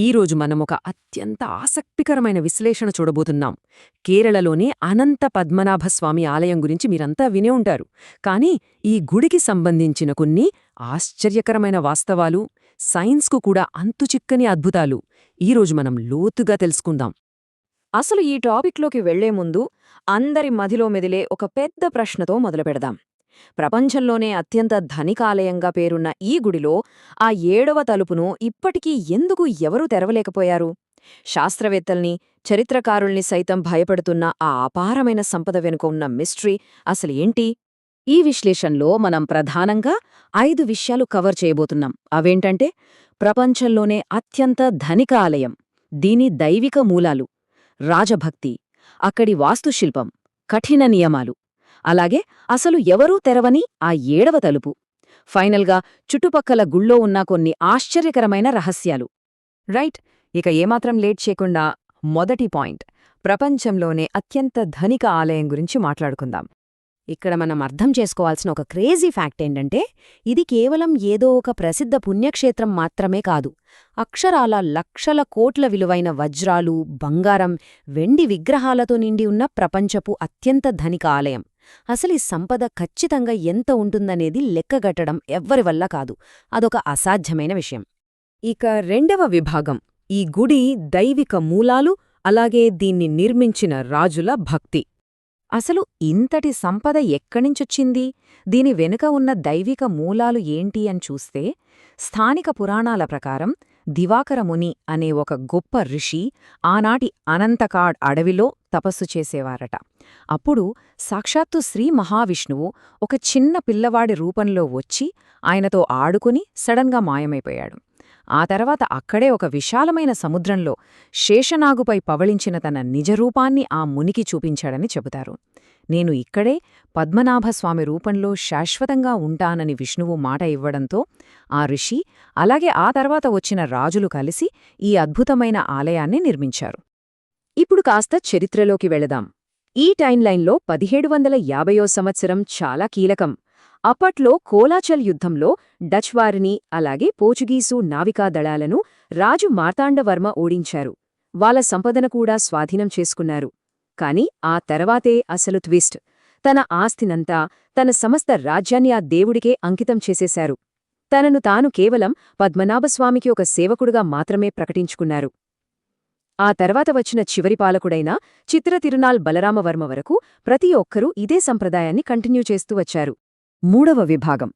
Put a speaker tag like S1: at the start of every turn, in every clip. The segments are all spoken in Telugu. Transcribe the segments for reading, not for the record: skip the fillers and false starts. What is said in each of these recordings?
S1: ఈరోజు మనమొక అత్యంత ఆసక్తికరమైన విశ్లేషణ చూడబోతున్నాం. కేరళలోని అనంత పద్మనాభస్వామి ఆలయం గురించి మీరంతా వినే ఉంటారు. కానీ ఈ గుడికి సంబంధించిన కొన్ని ఆశ్చర్యకరమైన వాస్తవాలు, సైన్స్కు కూడా అంతుచిక్కని అద్భుతాలు ఈరోజు మనం లోతుగా తెలుసుకుందాం.
S2: అసలు ఈ టాపిక్లోకి వెళ్లే ముందు అందరి మదిలో మెదిలే ఒక పెద్ద ప్రశ్నతో మొదలుపెడదాం. ప్రపంచంలోనే అత్యంత ధనికాలయంగా పేరున్న ఈ గుడిలో ఆ 7వ తలుపును ఇప్పటికీ ఎందుకు ఎవరూ తెరవలేకపోయారు? శాస్త్రవేత్తల్ని, చరిత్రకారుల్ని సైతం భయపెడుతున్న ఆ అపారమైన సంపద వెనుక ఉన్న మిస్టరీ అసలు ఏంటి? ఈ విశ్లేషణలో మనం ప్రధానంగా 5 విషయాలు కవర్ చేయబోతున్నాం. అవేంటంటే, ప్రపంచంలోనే అత్యంత ధనిక ఆలయం, దీని దైవిక మూలాలు, రాజభక్తి, అక్కడి వాస్తుశిల్పం, కఠిన నియమాలు, అలాగే అసలు ఎవరూ తెరవని ఆ 7వ తలుపు, ఫైనల్గా చుట్టుపక్కల గుళ్ళో ఉన్న కొన్ని ఆశ్చర్యకరమైన రహస్యాలు.
S1: రైట్, ఇక ఏమాత్రం లేట్ చేయకుండా మొదటి పాయింట్, ప్రపంచంలోనే అత్యంత ధనిక ఆలయం గురించి మాట్లాడుకుందాం.
S2: ఇక్కడ మనం అర్థం చేసుకోవాల్సిన ఒక క్రేజీ ఫ్యాక్ట్ ఏంటంటే, ఇది కేవలం ఏదో ఒక ప్రసిద్ధ పుణ్యక్షేత్రం మాత్రమే కాదు. అక్షరాల లక్షల కోట్ల విలువైన వజ్రాలు, బంగారం, వెండి విగ్రహాలతో నిండి ఉన్న ప్రపంచపు అత్యంత ధనిక ఆలయం. అసలు ఈ సంపద ఖచ్చితంగా ఎంత ఉంటుందనేది లెక్కగట్టడం ఎవ్వరి వల్ల కాదు. అదొక అసాధ్యమైన విషయం.
S1: ఇక రెండవ విభాగం, ఈ గుడి దైవిక మూలాలు, అలాగే దీన్ని నిర్మించిన రాజుల భక్తి. అసలు ఇంతటి సంపద ఎక్కడినుంచొచ్చింది, దీని వెనుక ఉన్న దైవిక మూలాలు ఏంటి అని చూస్తే, స్థానిక పురాణాల ప్రకారం దివాకరముని అనే ఒక గొప్ప ఋషి ఆనాటి అనంతకాడ్ అడవిలో తపస్సు చేసేవారట. అప్పుడు సాక్షాత్తు శ్రీ మహావిష్ణువు ఒక చిన్న పిల్లవాడి రూపంలో వచ్చి ఆయనతో ఆడుకుని సడన్గా మాయమైపోయాడు. ఆ తర్వాత అక్కడే ఒక విశాలమైన సముద్రంలో శేషనాగుపై పవళించిన తన నిజరూపాన్ని ఆ మునికి చూపించాడని చెబుతారు. నేను ఇక్కడే పద్మనాభస్వామి రూపంలో శాశ్వతంగా ఉంటానని విష్ణువు మాట ఇవ్వడంతో ఆ ఋషి, అలాగే ఆ తర్వాత వచ్చిన రాజులు కలిసి ఈ అద్భుతమైన ఆలయాన్ని నిర్మించారు. ఇప్పుడు కాస్త చరిత్రలోకి వెళదాం. ఈ టైంలైన్లో 1750వ సంవత్సరం చాలా కీలకం. అప్పట్లో కోలాచల్ యుద్ధంలో డచ్ వారిని, అలాగే పోర్చుగీసు నావికాదళాలను రాజు మార్తాండవర్మ ఓడించారు. వాళ్ళ సంపదన కూడా స్వాధీనం చేసుకున్నారు. కాని ఆ తర్వాతే అసలు ట్విస్ట్. తన ఆస్తినంతా, తన సమస్త రాజ్యాన్ని ఆ దేవుడికే అంకితం చేసేశారు. తనను తాను కేవలం పద్మనాభస్వామికి ఒక సేవకుడుగా మాత్రమే ప్రకటించుకున్నారు. ఆ తర్వాత వచ్చిన చివరి పాలకుడైన చిత్ర తిరునాల్ బలరామవర్మ వరకు ప్రతి ఒక్కరూ ఇదే సంప్రదాయాన్ని కంటిన్యూ చేస్తూ వచ్చారు. మూడవ విభాగం,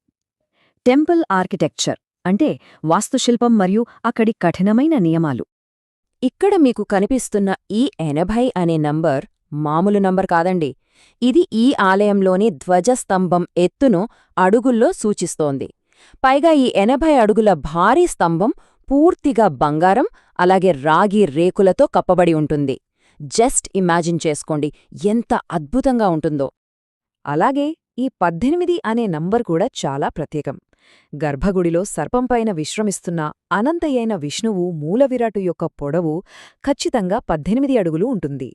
S1: టెంపుల్ ఆర్కిటెక్చర్, అంటే వాస్తుశిల్పం మరియు అక్కడి కఠినమైన నియమాలు. ఇక్కడ మీకు కనిపిస్తున్న ఈ 80 అనే నంబర్ మామూలు నంబర్ కాదండి. ఇది ఈ ఆలయంలోని ధ్వజస్తంభం ఎత్తును అడుగుల్లో సూచిస్తోంది. పైగా ఈ 80 అడుగుల భారీ స్తంభం పూర్తిగా బంగారం, అలాగే రాగి రేకులతో కప్పబడి ఉంటుంది. జస్ట్ ఇమాజిన్ చేసుకోండి ఎంత అద్భుతంగా ఉంటుందో. అలాగే ఈ 18 అనే నంబర్ కూడా చాలా ప్రత్యేకం. గర్భగుడిలో సర్పంపైన విశ్రమిస్తున్న అనంతయైన విష్ణువు మూలవిరాటు యొక్క పొడవు ఖచ్చితంగా 18 అడుగులు ఉంటుంది.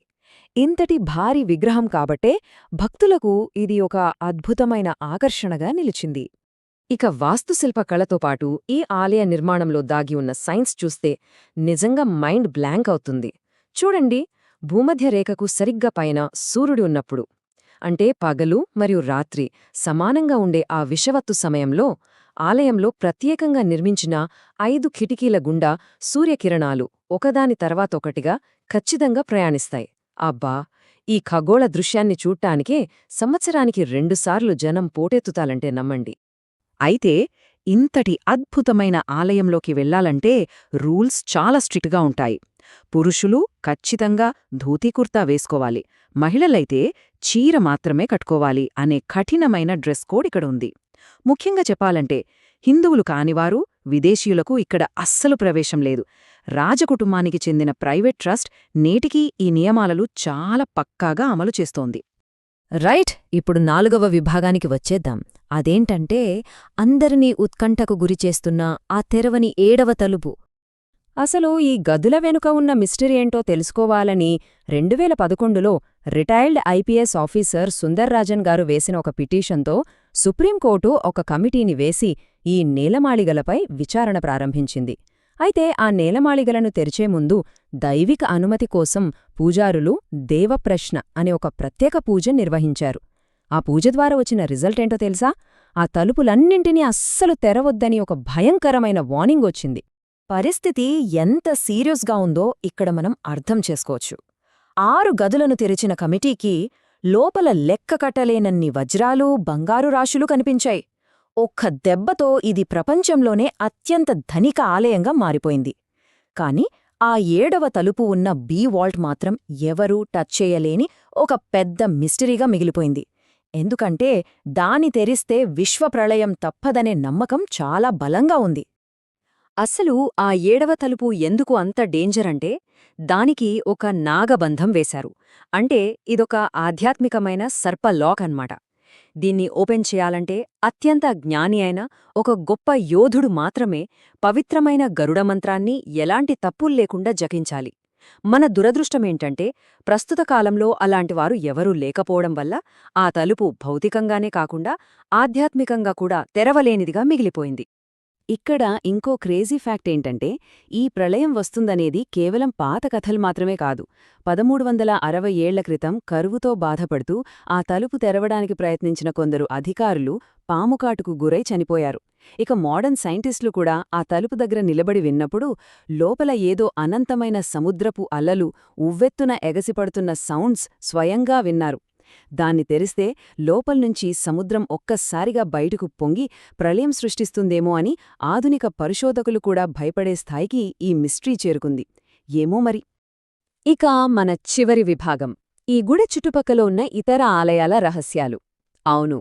S1: ఇంతటి భారీ విగ్రహం కాబట్టే భక్తులకు ఇది ఒక అద్భుతమైన ఆకర్షణగా నిలిచింది. ఇక వాస్తుశిల్ప కళతో పాటు ఈ ఆలయ నిర్మాణంలో దాగి ఉన్న సైన్స్ చూస్తే నిజంగా మైండ్ బ్లాంక్ అవుతుంది. చూడండి, భూమధ్యరేఖకు సరిగ్గా పైన సూర్యుడు ఉన్నప్పుడు, అంటే పగలు మరియు రాత్రి సమానంగా ఉండే ఆ విషవత్తు సమయంలో ఆలయంలో ప్రత్యేకంగా నిర్మించిన 5 కిటికీల గుండా సూర్యకిరణాలు ఒకదాని తర్వాతొకటిగా ఖచ్చితంగా ప్రయాణిస్తాయి. అబ్బా, ఈ ఖగోళ దృశ్యాన్ని చూడ్డానికే సంవత్సరానికి 2 సార్లు జనం పోటెత్తుతాలంటే నమ్మండి. అయితే ఇంతటి అద్భుతమైన ఆలయంలోకి వెళ్లాలంటే రూల్స్ చాలా స్ట్రిక్ట్గా ఉంటాయి. పురుషులు ఖచ్చితంగా ధోతీకుర్తా వేసుకోవాలి, మహిళలైతే చీర మాత్రమే కట్టుకోవాలి అనే కఠినమైన డ్రెస్ కోడ్ ఇక్కడ ఉంది. ముఖ్యంగా చెప్పాలంటే హిందువులు కానివారు, విదేశీయులకు ఇక్కడ అస్సలు ప్రవేశం లేదు. రాజకుటుంబానికి చెందిన ప్రైవేట్ ట్రస్ట్ నేటికీ ఈ నియమాలను చాలా పక్కాగా అమలు చేస్తోంది.
S2: రైట్, ఇప్పుడు 4వ విభాగానికి వచ్చేద్దాం. అదేంటంటే, అందరినీ ఉత్కంఠకు గురిచేస్తున్న ఆ తెరవని 7వ తలుపు. అసలు ఈ గదుల వెనుక ఉన్న మిస్టరీ ఏంటో తెలుసుకోవాలని 2011లో రిటైర్డ్ ఐపీఎస్ ఆఫీసర్ సుందర్రాజన్ గారు వేసిన ఒక పిటిషన్తో సుప్రీంకోర్టు ఒక కమిటీని వేసి ఈ నేలమాళిగలపై విచారణ ప్రారంభించింది.
S1: అయితే ఆ నేలమాళిగలను తెరిచే ముందు దైవిక అనుమతి కోసం పూజారులు దేవప్రశ్న అనే ఒక ప్రత్యేక పూజ నిర్వహించారు. ఆ పూజ ద్వారా వచ్చిన రిజల్టేంటో తెలుసా? ఆ తలుపులన్నింటినీ అస్సలు తెరవొద్దని ఒక భయంకరమైన వార్నింగ్ వచ్చింది.
S2: పరిస్థితి ఎంత సీరియస్గా ఉందో ఇక్కడ మనం అర్థం చేసుకోవచ్చు. 6 గదులను తెరిచిన కమిటీకి లోపల లెక్క కట్టలేనన్ని వజ్రాలు, బంగారు రాశులు కనిపించాయి. ఒక్క దెబ్బతో ఇది ప్రపంచంలోనే అత్యంత ధనిక ఆలయంగా మారిపోయింది. కాని ఆ 7వ తలుపు ఉన్న బీ వాల్ట్ మాత్రం ఎవరూ టచ్ చేయలేని ఒక పెద్ద మిస్టరీగా మిగిలిపోయింది. ఎందుకంటే దాని తెరిస్తే విశ్వప్రళయం తప్పదనే నమ్మకం చాలా బలంగా ఉంది. అసలు ఆ 7వ తలుపు ఎందుకు అంత డేంజర్ అంటే, దానికి ఒక నాగబంధం వేశారు. అంటే ఇదొక ఆధ్యాత్మికమైన సర్పలాక్ అన్నమాట. దీన్ని ఓపెన్ చేయాలంటే అత్యంత జ్ఞాని అయిన ఒక గొప్ప యోధుడు మాత్రమే పవిత్రమైన గరుడమంత్రాన్ని ఎలాంటి తప్పుల్లేకుండా జపించాలి. మన దురదృష్టమేంటంటే ప్రస్తుత కాలంలో అలాంటివారు ఎవరూ లేకపోవడం వల్ల ఆ తలుపు భౌతికంగానే కాకుండా ఆధ్యాత్మికంగా కూడా తెరవలేనిదిగా మిగిలిపోయింది. ఇక్కడ ఇంకో క్రేజీ ఫ్యాక్ట్ ఏంటంటే, ఈ ప్రళయం వస్తుందనేది కేవలం పాత కథలు మాత్రమే కాదు. 1360 ఏళ్ల క్రితం కరువుతో బాధపడుతూ ఆ తలుపు తెరవడానికి ప్రయత్నించిన కొందరు అధికారులు పాముకాటుకు గురై చనిపోయారు. ఇక మోడర్న్ సైంటిస్టులు కూడా ఆ తలుపు దగ్గర నిలబడి విన్నప్పుడు లోపల ఏదో అనంతమైన సముద్రపు అలలు ఉవ్వెత్తున ఎగసిపడుతున్న సౌండ్స్ స్వయంగా విన్నారు. దాన్ని తెరిస్తే లోపల్నుంచి సముద్రం ఒక్కసారిగా బయటకు పొంగి ప్రళయం సృష్టిస్తుందేమో అని ఆధునిక పరిశోధకులు కూడా భయపడే స్థాయికి ఈ మిస్టరీ చేరుకుంది. ఏమో మరి. ఇక మన చివరి విభాగం, ఈ గుడి చుట్టుపక్కల ఉన్న ఇతర ఆలయాల రహస్యాలు. అవును,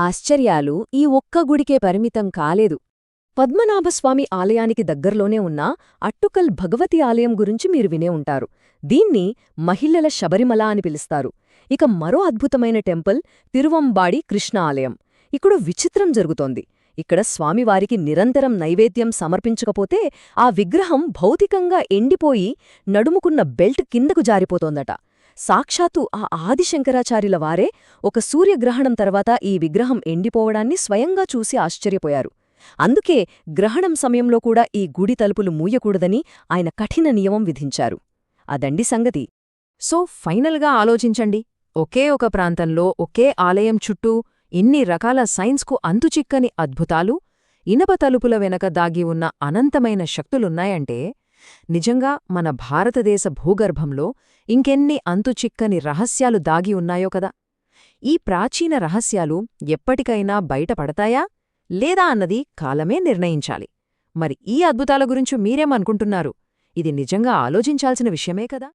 S2: ఆశ్చర్యాలు ఈ ఒక్క గుడికే పరిమితం కాలేదు. పద్మనాభస్వామి ఆలయానికి దగ్గర్లోనే ఉన్న అట్టుకల్ భగవతి ఆలయం గురించి మీరు వినే ఉంటారు. దీన్ని మహిళల శబరిమల అని పిలుస్తారు. ఇక మరో అద్భుతమైన టెంపుల్ తిరువంబాడి కృష్ణ ఆలయం. ఇక్కడ విచిత్రం జరుగుతోంది. ఇక్కడ స్వామివారికి నిరంతరం నైవేద్యం సమర్పించకపోతే ఆ విగ్రహం భౌతికంగా ఎండిపోయి నడుముకున్న బెల్ట్ కిందకు జారిపోతోందట. సాక్షాత్తు ఆ ఆదిశంకరాచార్యుల వారే ఒక సూర్యగ్రహణం తర్వాత ఈ విగ్రహం ఎండిపోవడాన్ని స్వయంగా చూసి ఆశ్చర్యపోయారు. అందుకే గ్రహణం సమయంలో కూడా ఈ గుడి తలుపులు మూయకూడదని ఆయన కఠిన నియమం విధించారు. అదండి సంగతి. సో ఫైనల్గా ఆలోచించండి. ఒకే ఒక ప్రాంతంలో ఒకే ఆలయం చుట్టూ ఇన్ని రకాల సైన్స్కు అంతుచిక్కని అద్భుతాలు, ఇనప తలుపుల వెనక దాగి ఉన్న అనంతమైన శక్తులున్నాయంటే నిజంగా మన భారతదేశ భూగర్భంలో ఇంకెన్ని అంతుచిక్కని రహస్యాలు దాగి ఉన్నాయో కదా. ఈ ప్రాచీన రహస్యాలు ఎప్పటికైనా బయటపడతాయా లేదా అన్నది కాలమే నిర్ణయించాలి. మరి ఈ అద్భుతాల గురించి మీరేమనుకుంటున్నారు? ఇది నిజంగా ఆలోచించాల్సిన విషయమే కదా.